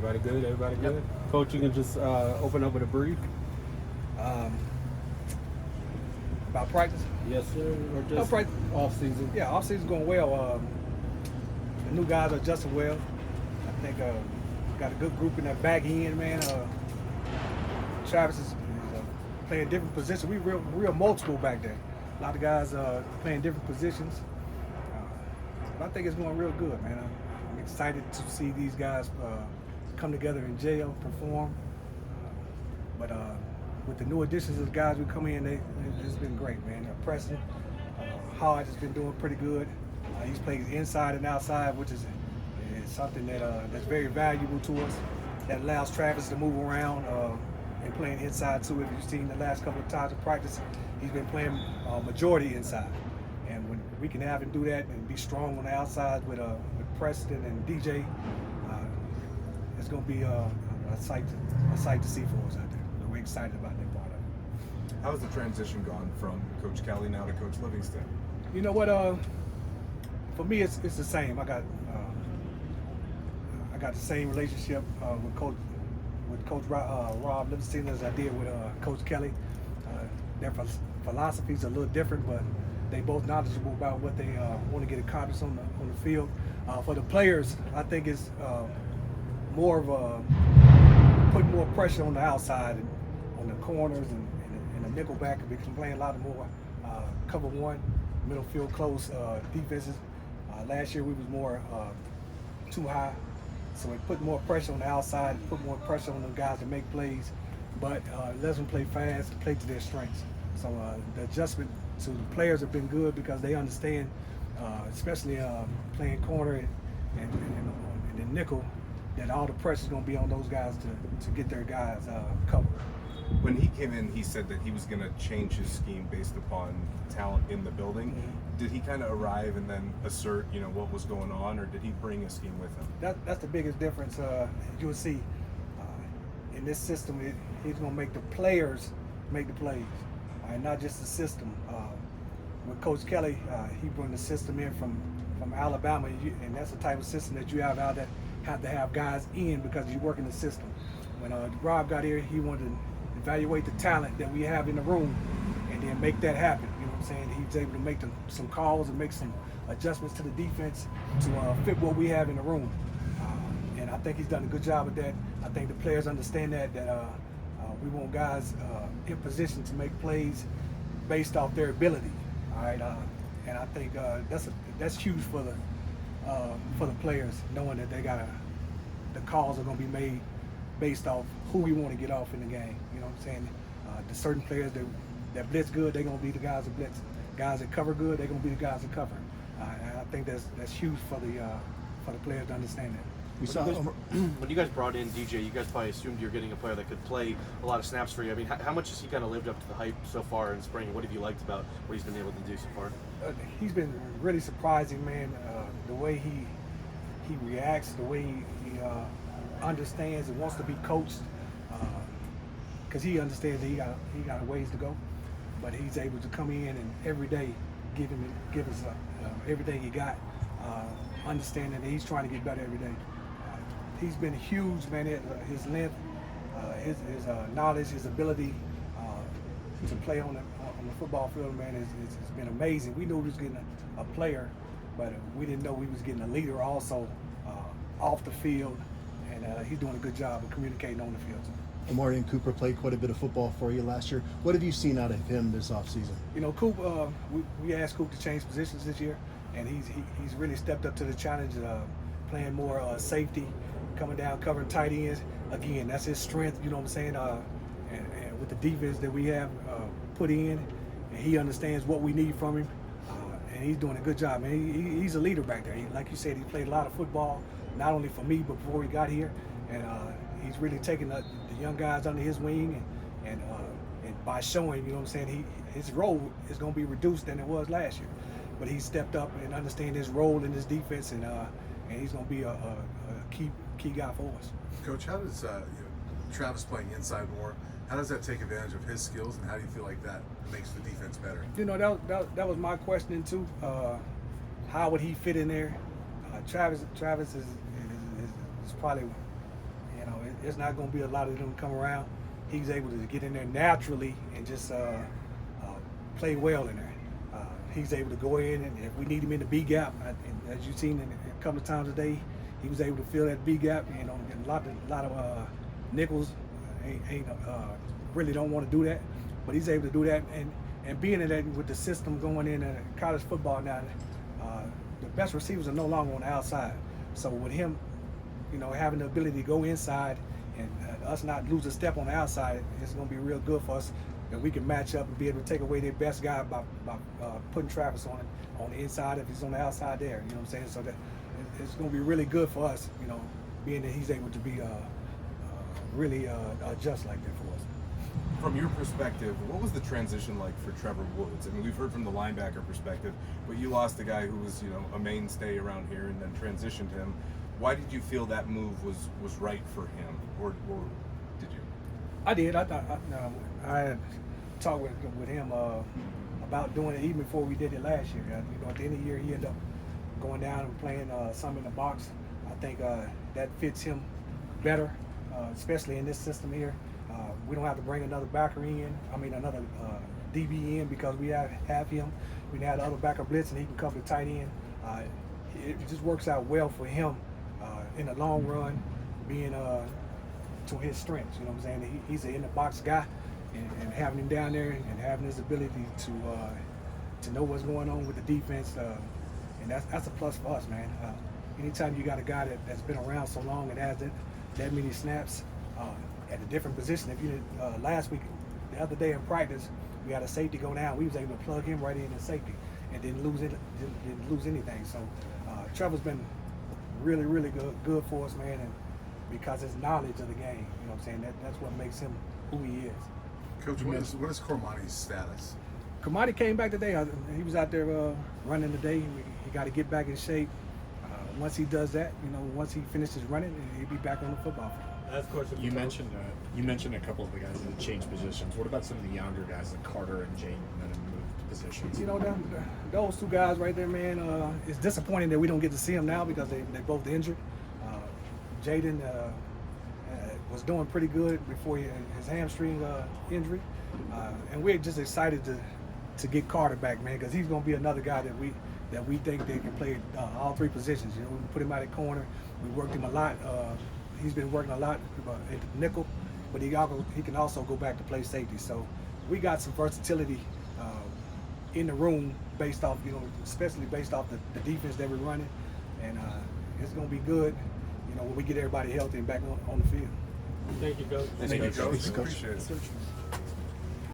Everybody good? Everybody good? Yep. Coach, you can just open up with a brief. About practice? Yes, sir. Or just off season? Yeah, off season's going well. The new guys are adjusting well. I think got a good group in that back end, man. Travis is playing different positions. We real multiple back there. A lot of guys playing different positions. But I think it's going real good, man. I'm excited to see these guys come together in jail, perform. But with the new additions of the guys who come in, it's been great, man. Preston, Hard has been doing pretty good. He's playing inside and outside, which is something that's very valuable to us. That allows Travis to move around and playing inside too. If you've seen the last couple of times of practice, he's been playing majority inside. And when we can have him do that and be strong on the outside with Preston and DJ, it's going to be a sight to see for us out there. We're excited about that part of it. How has the transition gone from Coach Kelly now to Coach Livingston? You know what? For me, it's the same. I got the same relationship with Coach Rob Livingston as I did with Coach Kelly. Their philosophies are a little different, but they both knowledgeable about what they want to get accomplished on the field. For the players, I think it's more of putting more pressure on the outside and on the corners and the nickel back. We can play a lot more cover one, middle field close defenses. Last year we was more too high, so we put more pressure on the outside, put more pressure on the guys to make plays, but let them play fast, play to their strengths. So the adjustment to the players have been good because they understand, especially playing corner and the nickel, that all the pressure is going to be on those guys to get their guys covered. When he came in, he said that he was going to change his scheme based upon talent in the building. Mm-hmm. Did he kind of arrive and then assert, what was going on, or did he bring a scheme with him? That's the biggest difference. You'll see in this system, he's going to make the players make the plays, not just the system. With Coach Kelly, he brought the system in from Alabama, and that's the type of system that you have out there. Have to have guys in because you work in the system. When Rob got here, he wanted to evaluate the talent that we have in the room and then make that happen. You know what I'm saying? He was able to make some calls and make some adjustments to the defense to fit what we have in the room. And I think he's done a good job with that. I think the players understand that we want guys in position to make plays based off their ability. All right, and I think that's huge for the players, knowing that the calls are going to be made based off who we want to get off in the game. You know what I'm saying? The certain players that blitz good, they're going to be the guys that blitz. Guys that cover good, they're going to be the guys that cover. And I think that's huge for the players to understand that. When you guys brought in DJ, you guys probably assumed you were getting a player that could play a lot of snaps for you. I mean, how much has he kind of lived up to the hype so far in spring? What have you liked about what he's been able to do so far? He's been really surprising, man. The way he reacts, the way he understands and wants to be coached, because he understands that he got a ways to go, but he's able to come in and every day give us everything he got, understanding that he's trying to get better every day. He's been huge, man. His length, his knowledge, his ability to play on the football field, man, it's been amazing. We knew we was getting a player, but we didn't know we was getting a leader also off the field, and he's doing a good job of communicating on the field. Amarian Cooper played quite a bit of football for you last year. What have you seen out of him this offseason? Coop, we asked Coop to change positions this year, and he's really stepped up to the challenge, playing more safety, coming down, covering tight ends. Again, that's his strength, you know what I'm saying? And with the defense that we have put in, and he understands what we need from him, and he's doing a good job, man. He's a leader back there. Like you said, he played a lot of football, not only for me, but before he got here. And he's really taking the young guys under his wing, and by showing, you know what I'm saying, his role is going to be reduced than it was last year. But he stepped up and understands his role in this defense, and he's going to be a key guy for us. Coach, how does Travis playing inside more, how does that take advantage of his skills, and how do you feel like that makes the defense better? That was my question too. How would he fit in there? Travis is probably, You know, it's not going to be a lot of them come around. He's able to get in there naturally and just play well in there. He's able to go in, and if we need him in the B gap, and as you've seen a couple of times today, he was able to fill that B gap. You know, and a lot of nickels ain't really don't want to do that, but he's able to do that. And being in that with the system going in college football now, the best receivers are no longer on the outside. So with him, you know, having the ability to go inside and us not lose a step on the outside, it's going to be real good for us. That we can match up and be able to take away their best guy by putting Travis on the inside if he's on the outside there. You know what I'm saying? So that it's going to be really good for us. You know, being that he's able to be really adjust like that for us. From your perspective, what was the transition like for Trevor Woods? I mean, we've heard from the linebacker perspective, but you lost a guy who was, you know, a mainstay around here and then transitioned him. Why did you feel that move was right for him, or did you? I did. I had talked with him about doing it even before we did it last year. You know, at the end of the year, he ended up going down and playing some in the box. I think that fits him better, especially in this system here. We don't have to bring another backer in. I mean, another DB in because we have him. We can have the other backer blitz and he can cover the tight end. It just works out well for him in the long run, being to his strengths. You know what I'm saying? He's an in the box guy, and having him down there and having his ability to know what's going on with the defense, and that's a plus for us, man. Anytime you got a guy that's been around so long and has that many snaps at a different position. If you last week, the other day in practice, we had a safety go down. We was able to plug him right in safety and didn't lose anything. So Trevor's been really, really good for us, man, and because his knowledge of the game, you know what I'm saying? That's what makes him who he is. Coach, what is Cormani's status? Kamadi came back today. He was out there running today. He got to get back in shape. Once he does that, you know, once he finishes running, he'll be back on the football field. Last question. You mentioned a couple of the guys that have changed positions. What about some of the younger guys like Carter and Jane that have moved positions? You know, those two guys right there, man, it's disappointing that we don't get to see them now because they both injured. Jaden was doing pretty good before his hamstring injury. And we're just excited to get Carter back, man, because he's going to be another guy that we think they can play all three positions. You know, we put him out at corner. We worked him a lot. He's been working a lot at the nickel, but he can also go back to play safety. So we got some versatility in the room based off, you know, especially based off the defense that we're running, and it's going to be good, you know, when we get everybody healthy and back on the field. Thank you, Coach. Thank you, Coach. Thanks, Coach. Appreciate it.